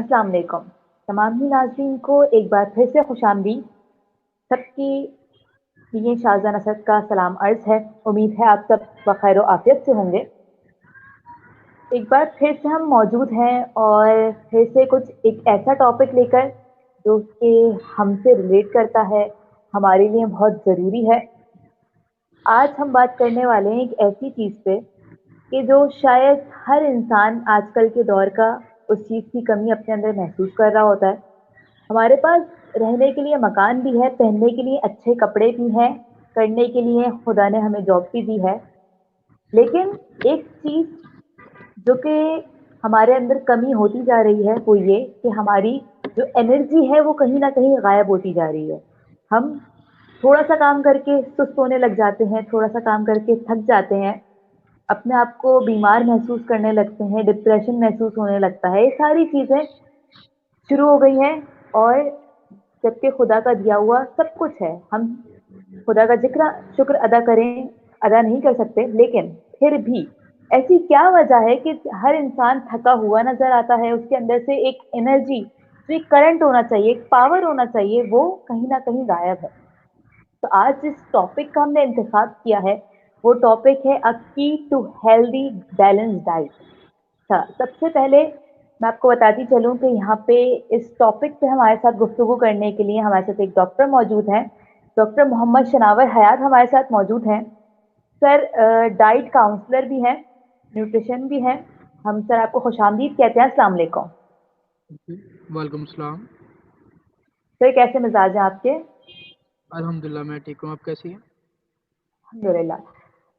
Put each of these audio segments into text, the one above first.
अस्सलाम वालेकुम। तमाम ही नाज़रीन को एक बार फिर से खुशामदीद। सबकी ये शाहज़ान असद का सलाम अर्ज़ है। उम्मीद है आप सब बखैर आफियत से होंगे। एक बार फिर से हम मौजूद हैं और फिर से कुछ एक ऐसा टॉपिक लेकर जो कि हमसे रिलेट करता है, हमारे लिए बहुत ज़रूरी है। आज हम बात करने वाले हैं एक ऐसी चीज़ पे कि जो शायद हर इंसान आजकल के दौर का उस चीज़ की कमी अपने अंदर महसूस कर रहा होता है। हमारे पास रहने के लिए मकान भी है, पहनने के लिए अच्छे कपड़े भी हैं, करने के लिए खुदा ने हमें जॉब भी दी है। लेकिन एक चीज़ जो कि हमारे अंदर कमी होती जा रही है वो ये कि हमारी जो एनर्जी है वो कहीं न कहीं गायब होती जा रही है। हम थोड़ा-सा काम करके सुस्त होने लग जाते हैं, थोड़ा-सा काम करके थक जाते हैं, अपने आप को बीमार महसूस करने लगते हैं, डिप्रेशन महसूस होने लगता है। ये सारी चीज़ें शुरू हो गई हैं और जबकि खुदा का दिया हुआ सब कुछ है। हम खुदा का ज़िक्र शुक्र अदा करें, अदा नहीं कर सकते, लेकिन फिर भी ऐसी क्या वजह है कि हर इंसान थका हुआ नज़र आता है, उसके अंदर से एक एनर्जी, जो एक करंट होना चाहिए, एक पावर होना चाहिए, वो कहीं न कहीं गायब है। तो आज जिस टॉपिक का हमने इंतखाब किया है, वो टॉपिक है अ की टू हेल्दी बैलेंस्ड डाइट। अच्छा, सबसे पहले मैं आपको बताती चलूँ कि यहाँ पे इस टॉपिक पे हमारे साथ गुफ्तगू करने के लिए हमारे साथ एक डॉक्टर मौजूद हैं। डॉक्टर मोहम्मद शनावर हयात हमारे साथ मौजूद हैं। सर डाइट काउंसलर भी हैं, न्यूट्रिशन भी हैं। हम सर आपको खुशामदीद कहते हैं। अस्सलाम वालेकुम। जी, वालेकुम सलाम। सर कैसे मिजाज हैं आपके? अल्हम्दुलिल्लाह मैं ठीक हूँ, आप कैसी हैं? अल्हम्दुलिल्लाह।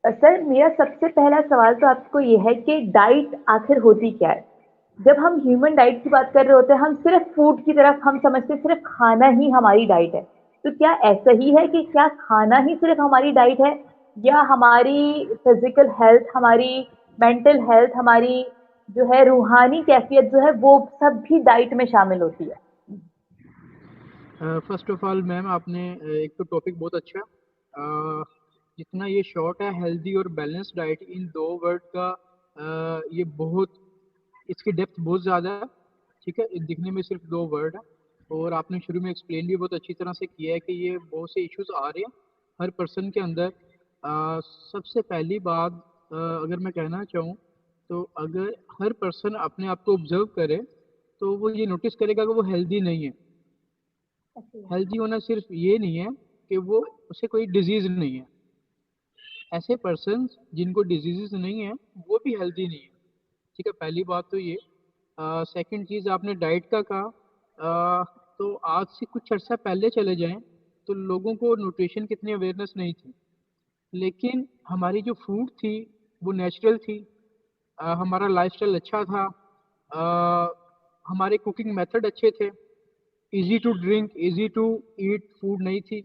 सर मेरा सबसे पहला सवाल तो आपको ये है कि डाइट आखिर होती क्या है? जब हम ह्यूमन डाइट की बात कर रहे होते हैं, हम सिर्फ फूड की तरफ हम समझते हैं सिर्फ खाना ही हमारी डाइट है। तो क्या ऐसा ही है कि क्या खाना ही सिर्फ हमारी डाइट है या हमारी फिजिकल हेल्थ, हमारी मेंटल हेल्थ, हमारी जो है रूहानी कैफियत जो है वो सब भी डाइट में शामिल होती है? फर्स्ट ऑफ ऑल मैम आपने एक तो टॉपिक बहुत अच्छा जितना ये शॉर्ट है हेल्दी और बैलेंस डाइट इन दो वर्ड का ये बहुत इसकी डेप्थ बहुत ज़्यादा है। ठीक है, ये दिखने में सिर्फ दो वर्ड है और आपने शुरू में एक्सप्लेन भी बहुत अच्छी तरह से किया है कि ये बहुत से इश्यूज आ रहे हैं हर पर्सन के अंदर। सबसे पहली बात अगर मैं कहना चाहूँ तो अगर हर पर्सन अपने आप को ऑब्जर्व करे तो वो ये नोटिस करेगा कि वो हेल्दी नहीं है। हेल्दी होना सिर्फ ये नहीं है कि वो उसे कोई डिजीज नहीं है। ऐसे पर्सन जिनको डिजीजेस नहीं है वो भी हेल्दी नहीं है। ठीक है, पहली बात तो ये। सेकंड चीज़ आपने डाइट का कहा। तो आज से कुछ अर्सा पहले चले जाएं तो लोगों को न्यूट्रिशन की इतनी अवेयरनेस नहीं थी, लेकिन हमारी जो फूड थी वो नेचुरल थी। हमारा लाइफस्टाइल अच्छा था। हमारे कुकिंग मेथड अच्छे थे। Easy to drink easy to eat food नहीं थी।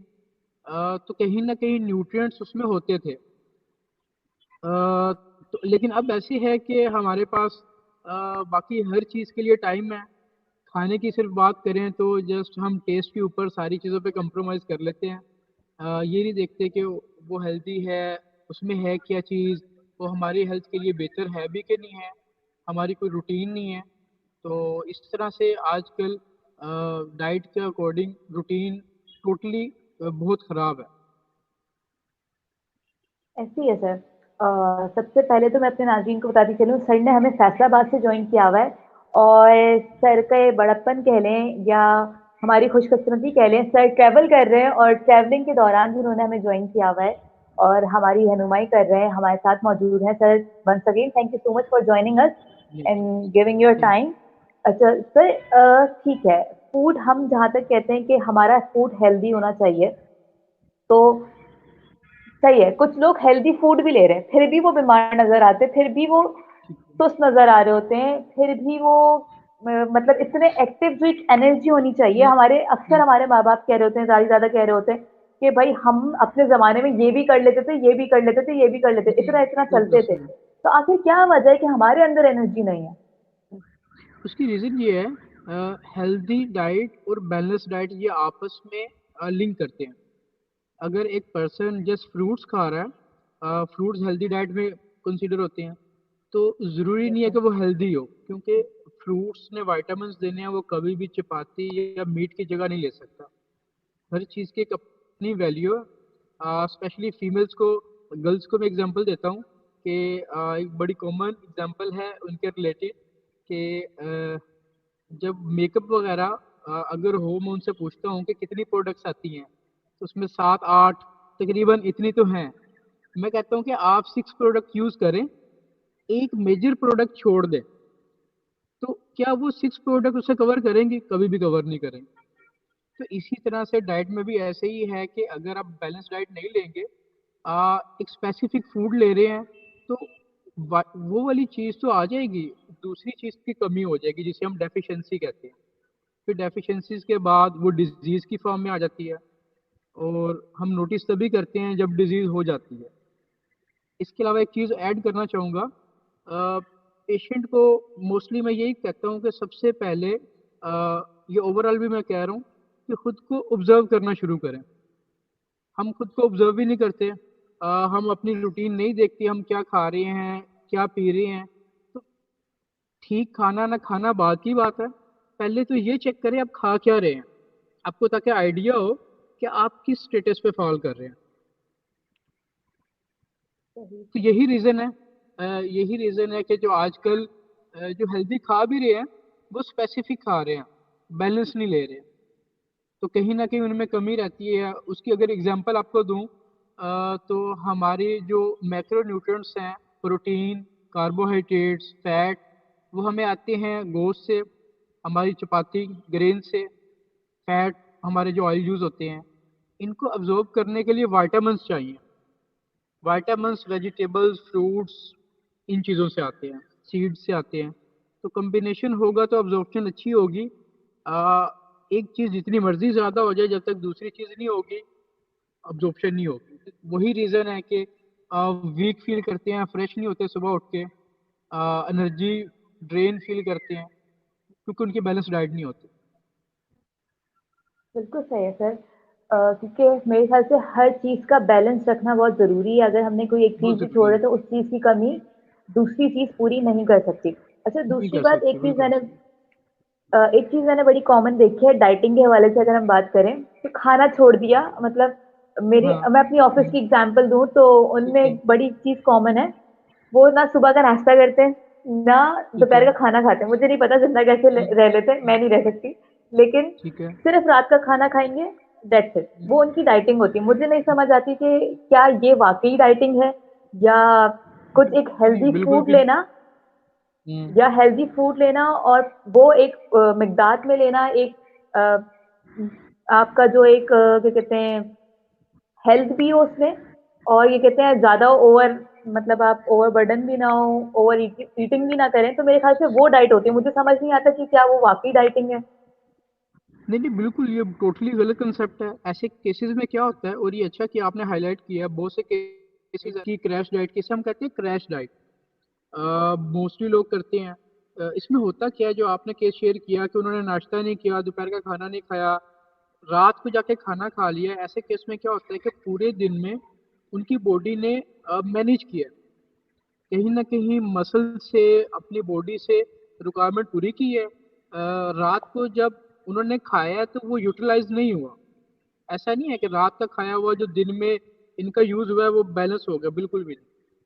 तो कहीं ना कहीं न्यूट्रिएंट्स उसमें होते थे। तो लेकिन अब ऐसी है कि हमारे पास बाकी हर चीज़ के लिए टाइम है। खाने की सिर्फ बात करें तो जस्ट हम टेस्ट के ऊपर सारी चीज़ों पे कंप्रोमाइज़ कर लेते हैं। ये नहीं देखते कि वो हेल्दी है, उसमें है क्या चीज़, वो हमारी हेल्थ के लिए बेहतर है भी कि नहीं है, हमारी कोई रूटीन नहीं है। तो इस तरह से आजकल डाइट के अकॉर्डिंग रूटीन टोटली बहुत ख़राब है। ऐसे ही है सर। सबसे पहले तो मैं अपने नाज़रीन को बताती चलूँ, सर ने हमें फैसलाबाद से जॉइन किया हुआ है और सर का ये बड़प्पन कह लें या हमारी खुशकिस्मती कह लें, सर ट्रैवल कर रहे हैं और ट्रैवलिंग के दौरान भी उन्होंने हमें जॉइन किया हुआ है और हमारी रहनुमाई कर रहे हैं, हमारे साथ मौजूद हैं। Sir once again thank you so much for joining us ji, and giving your thank time. अच्छा सर, ठीक है। फूड हम जहाँ तक कहते हैं कि हमारा फूड हेल्दी होना चाहिए, तो सही है। कुछ लोग हेल्दी फूड भी ले रहे हैं, फिर भी वो बीमार नज़र आते हैं, फिर भी वो यू। सुस्त नज़र आ रहे होते हैं, फिर भी वो मतलब इतने एक्टिव जो एक एनर्जी होनी चाहिए मैं हमारे, अक्सर हमारे माँ-बाप कह रहे होते हैं, ज़्यादा कह रहे होते हैं कि भाई हम अपने ज़माने में ये भी कर लेते थे, ये भी कर लेते थे, ये भी कर लेते थे, जी, इतना-इतना चलते थे। बिल्कुल। तो आखिर क्या वजह है कि हमारे अंदर एनर्जी नहीं है? उसकी रीज़न ये है हेल्दी डाइट और बैलेंस डाइट ये आपस में लिंक करते हैं। अगर एक पर्सन जस्ट फ्रूट्स खा रहा है, फ्रूट्स हेल्दी डाइट में कंसीडर होते हैं, तो ज़रूरी यस नहीं है सर। कि वो हेल्दी हो, क्योंकि फ्रूट्स ने विटामिन्स देने हैं वो कभी भी चपाती या मीट की जगह नहीं ले सकता। हर चीज़ की एक अपनी वैल्यू है। स्पेशली फीमेल्स को, गर्ल्स को मैं एग्जांपल देता हूँ कि एक बड़ी कॉमन एग्जांपल है उनके रिलेटेड कि जब मेकअप वगैरह अगर हो, मैं उनसे पूछता हूँ कि कितनी प्रोडक्ट्स आती हैं, तो उसमें 7-8 तकरीबन इतनी तो हैं। मैं कहता हूँ कि आप 6 प्रोडक्ट यूज़ करें, एक मेजर प्रोडक्ट छोड़ दें, तो क्या वो 6 प्रोडक्ट उसे कवर करेंगे? कभी भी कवर नहीं करेंगे। तो इसी तरह से डाइट में भी ऐसे ही है कि अगर आप बैलेंस डाइट नहीं लेंगे, एक स्पेसिफिक फूड ले रहे हैं, तो वो वाली चीज़ तो आ जाएगी, दूसरी चीज़ की कमी हो जाएगी जिसे हम डेफिशिएंसी कहते हैं। फिर डेफिशिएंसीज के बाद वो डिजीज़ की फॉर्म में आ जाती है, और हम नोटिस तभी करते हैं जब डिजीज़ हो जाती है। इसके अलावा एक चीज़ ऐड करना चाहूँगा, पेशेंट को मोस्टली मैं यही कहता हूँ कि सबसे पहले ये ओवरऑल भी मैं कह रहा हूँ कि खुद को ऑब्जर्व करना शुरू करें। हम खुद को ऑब्जर्व भी नहीं करते, हम अपनी रूटीन नहीं देखते, हम क्या खा रहे हैं, क्या पी रहे हैं। तो ठीक खाना ना खाना बात की बात है, पहले तो ये चेक करें आप खा क्या रहे हैं, आपको ताकि आइडिया हो कि आप किस स्टेटस पे फॉल कर रहे हैं। सही। तो यही रीज़न है कि जो आजकल जो हेल्दी खा भी रहे हैं, वो स्पेसिफिक खा रहे हैं, बैलेंस नहीं ले रहे। तो कहीं ना कहीं उनमें कमी रहती है। उसकी अगर एग्जांपल आपको दूं, तो हमारे जो मैक्रो न्यूट्रिएंट्स हैं, प्रोटीन, कार्बोहाइड्रेट्स, फैट, वो हमें आते हैं गोश्त से, हमारी चपाती ग्रेन से, फैट हमारे जो ऑयल यूज होते हैं। इनको अब्जॉर्ब करने के लिए विटामिन्स चाहिए। विटामिन्स वेजिटेबल्स, फ्रूट्स, इन चीज़ों से आते हैं, सीड से आते हैं। तो कम्बिनेशन होगा तो अब्जॉर्प्शन अच्छी होगी। एक चीज़ जितनी मर्जी ज़्यादा हो जाए, जब तक दूसरी चीज़ नहीं होगी, अब्जॉर्प्शन नहीं होगी। वही रीज़न है कि वीक फील करते हैं, फ्रेश नहीं होते सुबह उठ के, एनर्जी ड्रेन फील करते हैं, क्योंकि उनकी बैलेंस डाइट नहीं होती। बिल्कुल सही है सर। क्योंकि मेरे ख्याल से हर चीज़ का बैलेंस रखना बहुत ज़रूरी है। अगर हमने कोई एक बहुत चीज़ भी ज़रूरी छोड़े है, तो उस चीज़ की कमी दूसरी चीज़ पूरी नहीं कर सकती। अच्छा, नहीं दूसरी कर बात, सकते बिल्कुल। एक चीज़ मैंने बड़ी कॉमन देखी है डाइटिंग के हवाले से, अगर हम बात करें तो खाना छोड़ दिया, मतलब मेरे हाँ। मैं अपनी ऑफिस की एग्जांपल दूं तो ठीक उनमें है। एक बड़ी चीज़ कॉमन है। वो ना सुबह का नाश्ता करते हैं, ना ठीक दोपहर है। का खाना खाते हैं। मुझे नहीं पता जिंदा कैसे ठीक। रह लेते हैं, मैं नहीं रह सकती। लेकिन ठीक है। सिर्फ रात का खाना खाएंगे, दैट्स इट। वो उनकी डाइटिंग होती है। मुझे नहीं समझ आती कि क्या ये वाकई डाइटिंग है, या कुछ एक नहीं हेल्दी बिल्कुल फूड भी नहीं। लेना, या हेल्दी फूड लेना और वो एक मिकदार में लेना, एक अ, आपका जो एक क्या कहते हैं, हेल्थ भी हो उसमें, और ये कहते हैं ज्यादा ओवर, मतलब आप ओवर बर्डन भी ना हो, ओवर ईटिंग भी ना करें, तो मेरे ख्याल से वो डाइट होती है। मुझे समझ नहीं आता कि क्या वो वाकई डाइटिंग है। नहीं नहीं बिल्कुल, ये टोटली गलत कंसेप्ट है। ऐसे केसेस में क्या होता है, और ये अच्छा कि आपने हाईलाइट किया, बहुत से केसेस की क्रैश डाइट, किसे हम कहते हैं क्रैश डाइट, मोस्टली लोग करते हैं। इसमें होता क्या है, जो आपने केस शेयर किया कि उन्होंने नाश्ता नहीं किया, दोपहर का खाना नहीं खाया, रात को जाके खाना खा लिया, ऐसे केस में क्या होता है कि पूरे दिन में उनकी बॉडी ने मैनेज किया, कहीं ना कहीं मसल से, अपनी बॉडी से रिक्वायरमेंट पूरी की है। रात को जब उन्होंने खाया है तो वो यूटिलाइज नहीं हुआ। ऐसा नहीं है कि रात का खाया हुआ जो दिन में इनका यूज हुआ है वो बैलेंस हो गया, बिल्कुल भी नहीं।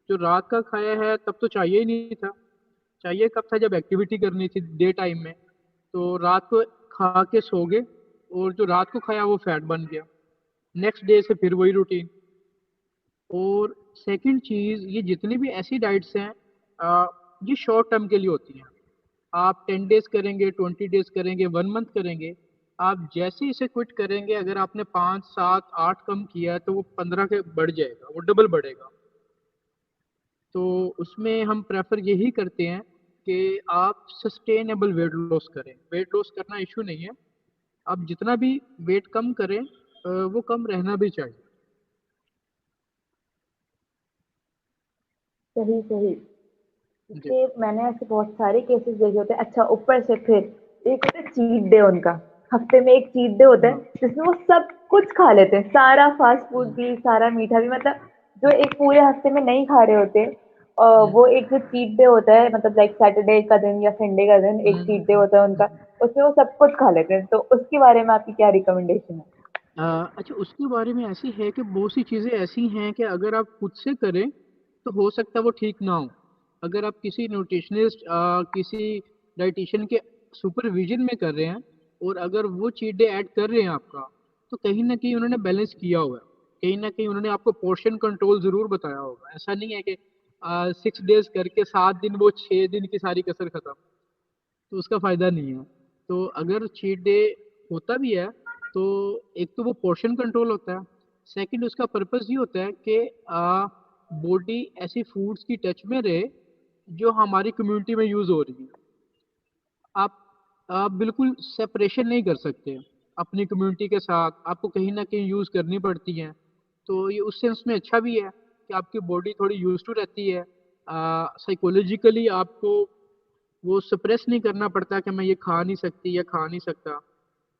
जो रात का खाया है तब तो चाहिए ही नहीं था। चाहिए कब था, जब एक्टिविटी करनी थी डे टाइम में, तो रात को खा के सो गए, और जो रात को खाया वो फैट बन गया, नेक्स्ट डे से फिर वही रूटीन। और सेकंड चीज़, ये जितनी भी ऐसी डाइट्स हैं, ये शॉर्ट टर्म के लिए होती हैं। आप 10 डेज करेंगे, 20 डेज करेंगे, 1 मंथ करेंगे, आप जैसे ही इसे क्विट करेंगे, अगर आपने 5, 7, 8 कम किया है तो वो 15 के बढ़ जाएगा, वो डबल बढ़ेगा। तो उसमें हम प्रेफर यही करते हैं कि आप सस्टेनेबल वेट लॉस करें। वेट लॉस करना इशू नहीं है, आप जितना भी वेट कम करें, वो कम रहना भी चाहिए। सही सही। जी। क्योंकि मैंने ऐसे बहुत सारे केसेस देखे होते हैं। अच्छा, ऊपर से फिर एक होता है चीट डे उनका। हफ्ते में एक चीट डे होता है हाँ। जिसमें वो सब कुछ खा लेते हैं, सारा फास्ट फूड हम्म। भी, सारा मीठा भी, मतलब जो एक पूरे हफ्ते में नहीं खा रहे होते। वो एक जो चीट डे होता है, मतलब लाइक सैटरडे का दिन या संडे का दिन एक चीट डे होता है उनका, उसमें वो सब कुछ खा लेते हैं, तो उसके बारे में आपकी क्या रिकमेंडेशन है? अच्छा, उसके बारे में ऐसी है कि बहुत सी चीज़ें ऐसी हैं कि अगर आप खुद से करें तो हो सकता है वो ठीक ना हो। अगर आप किसी न्यूट्रिशनिस्ट किसी डाइटिशियन के सुपरविजन में कर रहे हैं और अगर वो चीट डे ऐड कर रहे हैं आपका, तो कहीं ना कहीं उन्होंने बैलेंस किया हुआ है। कहीं ना कहीं उन्होंने आपको पोर्शन कंट्रोल ज़रूर बताया होगा। ऐसा नहीं है कि 6 डेज करके 7 दिन वो 6 दिन की सारी कसर खत्म, तो उसका फ़ायदा नहीं है। तो अगर चीट डे होता भी है तो एक तो वो पोर्शन कंट्रोल होता है, सेकंड उसका पर्पस ये होता है कि बॉडी ऐसी फूड्स की टच में रहे जो हमारी कम्युनिटी में यूज़ हो रही है। आप आप बिल्कुल सेपरेशन नहीं कर सकते अपनी कम्युनिटी के साथ, आपको कहीं ना कहीं यूज़ करनी पड़ती हैं। तो ये उस सेंस में अच्छा भी है कि आपकी बॉडी थोड़ी यूज टू रहती है। साइकोलॉजिकली आपको वो सप्रेस नहीं करना पड़ता कि मैं ये खा नहीं सकती या खा नहीं सकता।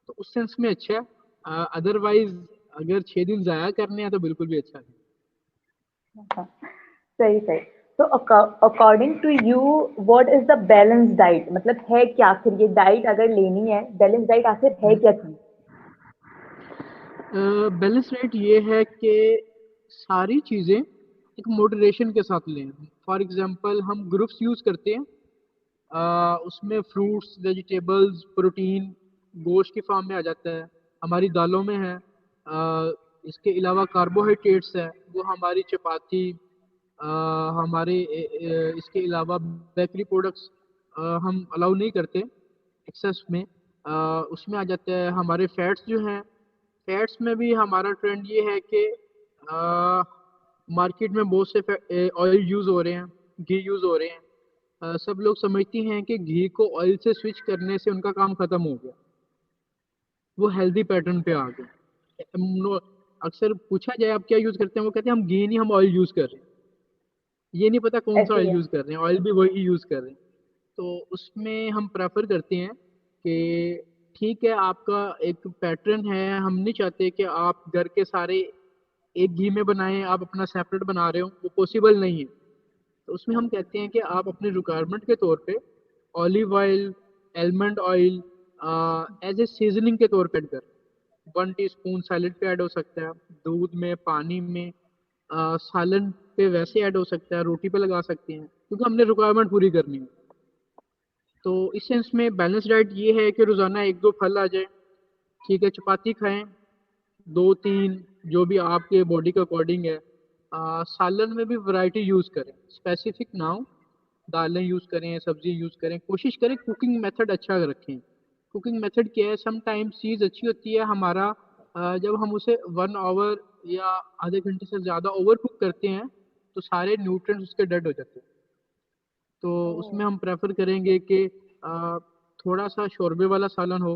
तो उस सेंस में अच्छा है। अदरवाइज अगर 6 दिन ज़ाया करने हैं तो बिल्कुल भी अच्छा नहीं। हाँ, सही सही। तो according to you, what is the balance diet? मतलब है क्या आखिर ये डाइट अगर लेनी है, बैलेंस डाइट आखिर है क्या चीज? बैलेंस डाइट ये है कि सारी चीज़ें एक मॉडरेशन के साथ लें। फॉर एग्जांपल हम ग्रुप्स यूज़ करते हैं, उसमें फ्रूट्स, वेजिटेबल्स, प्रोटीन गोश्त की फॉर्म में आ जाता है, हमारी दालों में है। इसके अलावा कार्बोहाइड्रेट्स है, वो हमारी चपाती, हमारे इसके अलावा बेकरी प्रोडक्ट्स हम अलाउ नहीं करते एक्सेस में। उसमें आ जाता है हमारे फैट्स जो हैं। फैट्स में भी हमारा ट्रेंड ये है कि मार्केट में बहुत से ऑयल यूज़ हो रहे हैं, घी यूज़ हो रहे हैं। सब लोग समझती हैं कि घी को ऑयल से स्विच करने से उनका काम खत्म हो गया, वो हेल्दी पैटर्न पे आ गए। अक्सर पूछा जाए आप क्या यूज़ करते हैं, वो कहते हैं हम घी नहीं, हम ऑयल यूज़ कर रहे हैं। ये नहीं पता कौन सा ऐसे ही ऑयल है। यूज़ कर रहे हैं, ऑयल भी वही यूज़ कर रहे हैं। तो उसमें हम प्रेफर करते हैं कि ठीक है, आपका एक पैटर्न है, हम नहीं चाहते कि आप घर के सारे एक घी में बनाएं, आप अपना सेपरेट बना रहे हो, वो पॉसिबल नहीं है। तो उसमें हम कहते हैं कि आप अपनी रिक्वायरमेंट के तौर पे olive oil, almond oil as a seasoning के तौर पे ऐड कर। 1 टीस्पून सैलेड पे ऐड हो सकता है, दूध में, पानी में, सालन पे वैसे ऐड हो सकता है, रोटी पे लगा सकते हैं, क्योंकि हमने रिक्वायरमेंट पूरी करनी है। तो इस सेंस में बैलेंस डाइट ये है कि रोज़ाना 1-2 फल आ जाए, ठीक है, चपाती खाएं, 2-3, जो भी आपके बॉडी के अकॉर्डिंग है। सालन में भी वैरायटी यूज़ करें, स्पेसिफिक ना हो। दालें यूज़ करें, सब्जी यूज़ करें, कोशिश करें कुकिंग मेथड अच्छा रखें। कुकिंग मेथड क्या है, समटाइम्स चीज़ अच्छी होती है हमारा जब हम उसे 1 आवर या आधे घंटे से ज़्यादा ओवर कुक करते हैं तो सारे न्यूट्रिएंट्स उसके डेड हो जाते हैं। तो उसमें हम प्रेफर करेंगे कि थोड़ा सा शोरबे वाला सालन हो,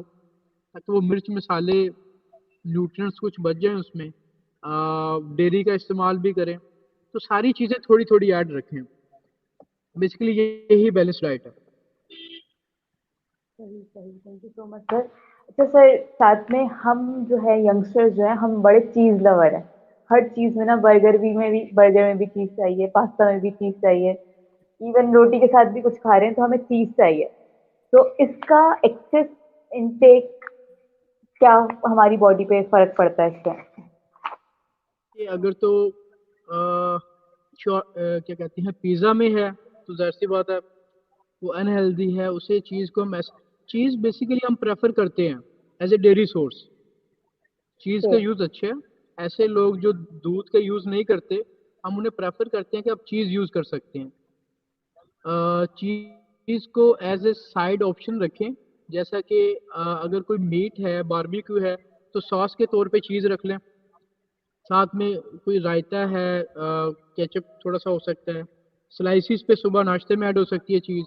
ताकि वो मिर्च मसाले न्यूट्रिएंट्स कुछ बच जाएं उसमें। डेयरी का इस्तेमाल भी करें, तो सारी चीज़ें थोड़ी थोड़ी ऐड रखें। बेसिकली यही बैलेंस डाइट है। सही सही, thank you so much sir. अच्छा सर, साथ में हम जो है यंगस्टर्स जो है, हम बड़े चीज लवर हैं। हर चीज में ना, बर्गर में भी चीज चाहिए, पास्ता में भी चीज चाहिए, इवन रोटी के साथ भी कुछ खा रहे हैं तो हमें चीज चाहिए। तो इसका एक्सेस इनटेक क्या हमारी बॉडी पे फर्क पड़ता है इससे? कि अगर तो क्या कहते हैं, पिज़्ज़ा में है, तो जाहिर सी बात है वो अनहेल्दी है। उसे चीज़ को हम चीज़ बेसिकली हम प्रेफर करते हैं एज ए डेयरी सोर्स। चीज़ का ओके। यूज़ अच्छा है। ऐसे लोग जो दूध का यूज़ नहीं करते, हम उन्हें प्रेफर करते हैं कि आप चीज़ यूज़ कर सकते हैं। चीज़ को एज ए साइड ऑप्शन रखें। जैसा कि अगर कोई मीट है, बारबेक्यू है, तो सॉस के तौर पे चीज़ रख लें। साथ में कोई रायता है, केचप थोड़ा सा हो सकता है। स्लाइसिस पे सुबह नाश्ते में ऐड हो सकती है चीज़,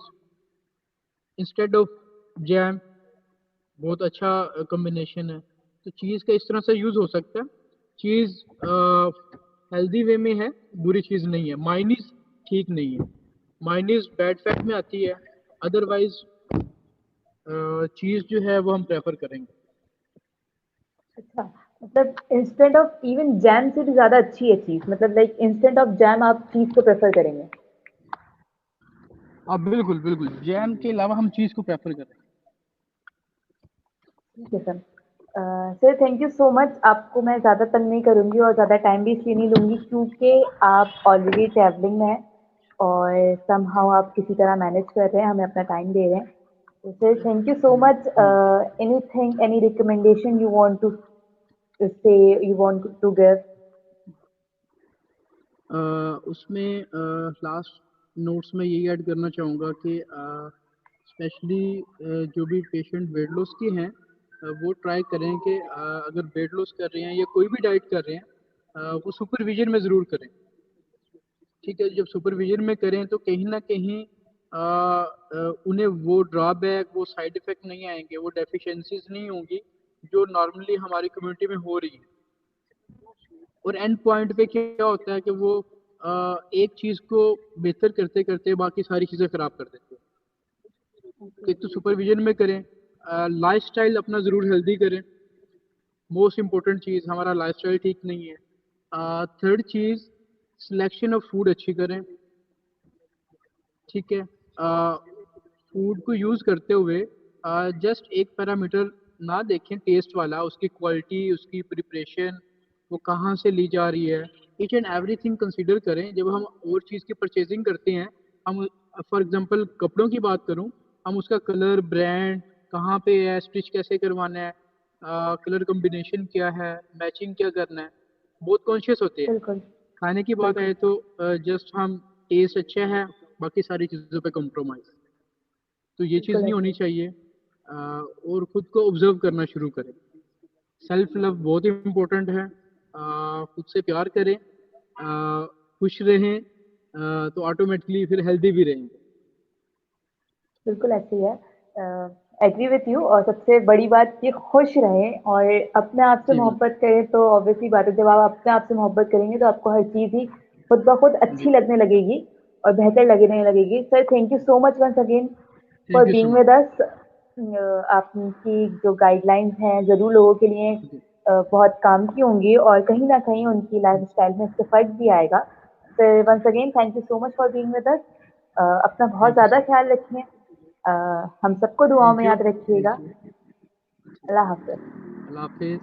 इंस्टेड ऑफ जैम। बहुत अच्छा कॉम्बिनेशन है। तो चीज़ का इस तरह से यूज़ हो सकता है। चीज़ हेल्दी वे में है, बुरी चीज़ नहीं है। मायनीज ठीक नहीं है, मायनीज बैड फैट में आती है। अदरवाइज चीज़ जो है वो हम प्रेफर करेंगे। अच्छा, मतलब इंस्टेंट ऑफ इवन जैम से भी ज्यादा अच्छी है चीज, मतलब लाइक इंस्टेंट ऑफ जैम आप चीज को प्रेफर करेंगे? आप बिल्कुल बिल्कुल जैम के अलावा हम चीज़ को प्रेफर करें। ठीक है sir. Sir thank you so much. आपको मैं ज़्यादा तंग नहीं करूँगी और ज़्यादा टाइम भी इसलिए नहीं लूँगी क्योंकि आप ऑलरेडी ट्रैवलिंग में हैं और समहाउ आप किसी तरह मैनेज कर रहे हैं, हमें अपना टाइम दे रहे हैं। तो sir thank you so much. Anything, any recommendation you want to say, you want to give? उसमें लास्ट नोट्स में यही ऐड करना चाहूँगा कि स्पेशली जो भी पेशेंट वेट लॉस के हैं वो ट्राई करें कि अगर वेट लॉस कर रहे हैं या कोई भी डाइट कर रहे हैं वो सुपरविजन में ज़रूर करें। ठीक है, जब सुपरविजन में करें तो कहीं ना कहीं उन्हें वो ड्रॉबैक, वो साइड इफ़ेक्ट नहीं आएंगे, वो डेफिशिएंसीज नहीं होंगी जो नॉर्मली हमारी कम्युनिटी में हो रही है। और एंड पॉइंट पे क्या होता है कि वो एक चीज़ को बेहतर करते करते बाकी सारी चीज़ें खराब कर देते हैं। तो एक तो सुपरविजन में करें, लाइफस्टाइल अपना ज़रूर हेल्दी करें। मोस्ट इम्पोर्टेंट चीज़, हमारा लाइफस्टाइल ठीक नहीं है। Third cheese, selection of food अच्छी करें। ठीक है, फूड को यूज़ करते हुए जस्ट एक पैरामीटर ना देखें टेस्ट वाला, उसकी क्वालिटी, उसकी प्रिपरेशन, वो कहाँ से ली जा रही है, ईच एंड एवरीथिंग कंसीडर करें जब हम और चीज़ की परचेजिंग करते हैं। हम फॉर एग्जांपल कपड़ों की बात करूं, हम उसका कलर, ब्रांड, कहाँ पे है, स्टिच कैसे करवाना है, कलर कॉम्बिनेशन क्या है, मैचिंग क्या करना है, बहुत कॉन्शियस होते हैं। बिल्कुल, खाने की बात बिल्कुल, आए तो जस्ट हम टेस्ट अच्छा है, बाकी सारी चीज़ों पे कॉम्प्रोमाइज़, तो ये चीज़ बिल्कुल नहीं ऐसे होनी ही। चाहिए। और खुद को ऑब्जर्व करना शुरू करें। सेल्फ लव बहुत इम्पोर्टेंट है। खुद से प्यार करें, खुश रहें, तो ऑटोमेटिकली फिर हेल्दी भी रहेंगे। बिल्कुल ऐसे ही है। Agree with you. और सबसे बड़ी बात कि खुश रहें और अपने आप से जी बिल्कुल। मोहब्बत करें तो ऑब्वियसली बात है, जब आप अपने आप से मोहब्बत करेंगे तो आपको हर चीज़ ही खुद ब खुद जी, अच्छी लगने लगेगी और बेहतर लगने लगेगी। Sir thank you so much once again for thank you so being much. With us. आपकी जो गाइडलाइंस हैं ज़रूर लोगों के लिए जी, बहुत काम की होंगी और कहीं ना कहीं उनकी लाइफस्टाइल में इससे फ़र्क भी आएगा। Sir once again thank you so much for being with us. अपना बहुत थैंक यू ज़्यादा सो मच। ख्याल रखें। हम सबको दुआओं थैंक में यू, याद थैंक रखिएगा। यू। अल्लाह हाफ़िज़। अल्लाह हाफिज़।